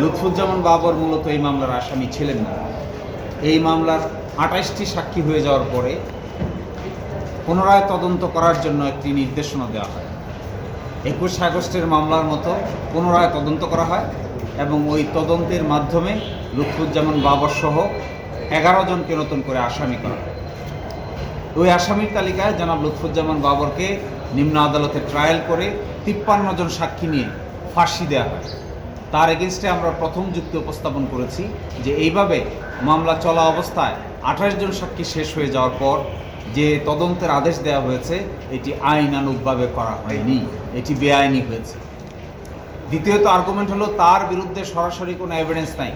লুৎফুজ্জামান বাবর মূলত এই মামলার আসামি ছিলেন না। এই মামলার ২৮টি সাক্ষী হয়ে যাওয়ার পরে পুনরায় তদন্ত করার জন্য একটি নির্দেশনা দেওয়া হয়। ২১ আগস্টের মামলার মতো পুনরায় তদন্ত করা হয় এবং ওই তদন্তের মাধ্যমে লুৎফুজ্জামান বাবর সহ ১১ জনকে নতুন করে আসামি করা হয়। ওই আসামির তালিকায় জনাব লুৎফুজ্জামান বাবরকে নিম্ন আদালতে ট্রায়াল করে ৫৩ জন সাক্ষী নিয়ে ফাঁসি দেওয়া হয়। তার এগেনস্টে আমরা প্রথম যুক্তি উপস্থাপন করেছি যে এইভাবে মামলা চলা অবস্থায় ২৮ জন সাক্ষী শেষ হয়ে যাওয়ার পর যে তদন্তের আদেশ দেওয়া হয়েছে এটি আইনানুগভাবে করা হয়নি, এটি বেআইনি হয়েছে। দ্বিতীয়ত আর্গুমেন্ট হলো তার বিরুদ্ধে সরাসরি কোনো এভিডেন্স নাই,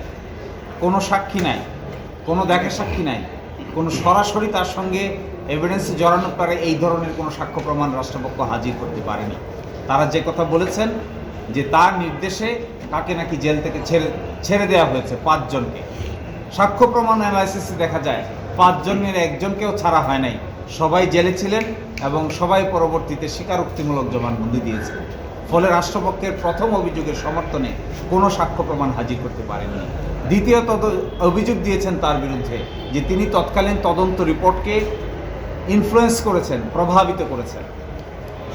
কোনো সাক্ষী নাই, কোনো দেখা সাক্ষী নাই, কোনো সরাসরি তার সঙ্গে এভিডেন্স জড়ানো পারে এই ধরনের কোনো সাক্ষ্য প্রমাণ রাষ্ট্রপক্ষ হাজির করতে পারেনি। তারা যে কথা বলেছেন যে তার নির্দেশে তাকে নাকি জেল থেকে ছেড়ে দেওয়া হয়েছে ৫ জনকে। সাক্ষ্য প্রমাণ অ্যানালাইসিসে দেখা যায় ৫ জনের একজনকেও ছাড়া হয় নাই, সবাই জেলে ছিলেন এবং সবাই পরবর্তীতে স্বীকারোক্তিমূলক জবানবন্দি দিয়েছে। ফলে রাষ্ট্রপক্ষের প্রথম অভিযোগের সমর্থনে কোনো সাক্ষ্য প্রমাণ হাজির করতে পারেননি। দ্বিতীয়ত অভিযোগ দিয়েছেন তার বিরুদ্ধে যে তিনি তৎকালীন তদন্ত রিপোর্টকে ইনফ্লুয়েন্স করেছেন, প্রভাবিত করেছেন।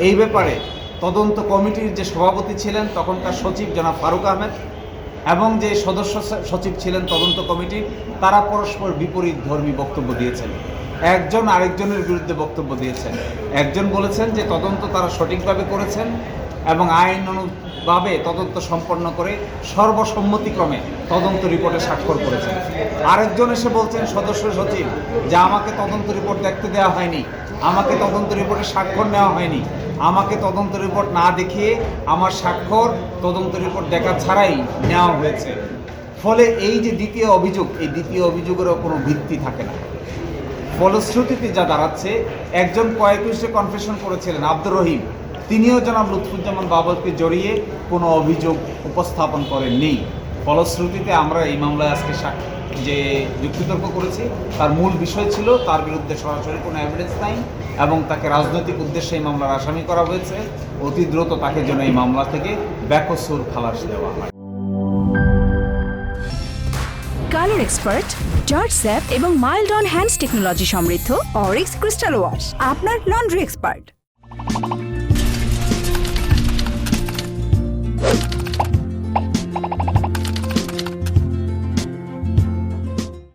এই ব্যাপারে তদন্ত কমিটির যে সভাপতি ছিলেন তখনকার সচিব জনাব ফারুক আহমেদ এবং যে সদস্য সচিব ছিলেন তদন্ত কমিটির, তারা পরস্পর বিপরীত ধর্মী বক্তব্য দিয়েছেন। একজন আরেকজনের বিরুদ্ধে বক্তব্য দিয়েছেন। একজন বলেছেন যে তদন্ত তারা সঠিকভাবে করেছেন এবং আইন অনুভাবে তদন্ত সম্পন্ন করে সর্বসম্মতিক্রমে তদন্ত রিপোর্টে স্বাক্ষর করেছেন। আরেকজন এসে বলছেন সদস্য সচিব যে আমাকে তদন্ত রিপোর্ট দেখতে দেওয়া হয়নি, আমাকে তদন্ত রিপোর্টে স্বাক্ষর নেওয়া হয়নি, আমাকে তদন্ত রিপোর্ট না দেখিয়ে আমার স্বাক্ষর তদন্ত রিপোর্ট দেখা ছাড়াই নেওয়া হয়েছে। ফলে এই যে দ্বিতীয় অভিযোগ, এই দ্বিতীয় অভিযোগেরও কোনো ভিত্তি থাকে না। ফলশ্রুতিতে যা দাঁড়াচ্ছে, একজন কয়েকজনে কনফেশন করেছিলেন আব্দুর রহিম, তিনিও জনাব লুৎফুজ্জামান বাবরকে জড়িয়ে কোনো অভিযোগ উপস্থাপন করেননি। ফলশ্রুতিতে আমরা এই মামলায় আজকে যে যুক্তিতর্ক করেছি তার মূল বিষয় ছিল তার বিরুদ্ধে সরাসরি কোনো এভিডেন্স নাই এবং তাকে রাজনৈতিক উদ্দেশ্যে এই মামলার আসামি করা হয়েছে। অতি দ্রুত তাকে যেন এই মামলা থেকে বেকসুর খালাস দেওয়া হয়। কালার এক্সপার্ট, জর্জ স্যাপ এবং মাইল্ড অন হ্যান্ডস টেকনোলজি সমৃদ্ধ অরিক্স ক্রিস্টাল ওয়াশ আপনার লন্ড্রি এক্সপার্ট।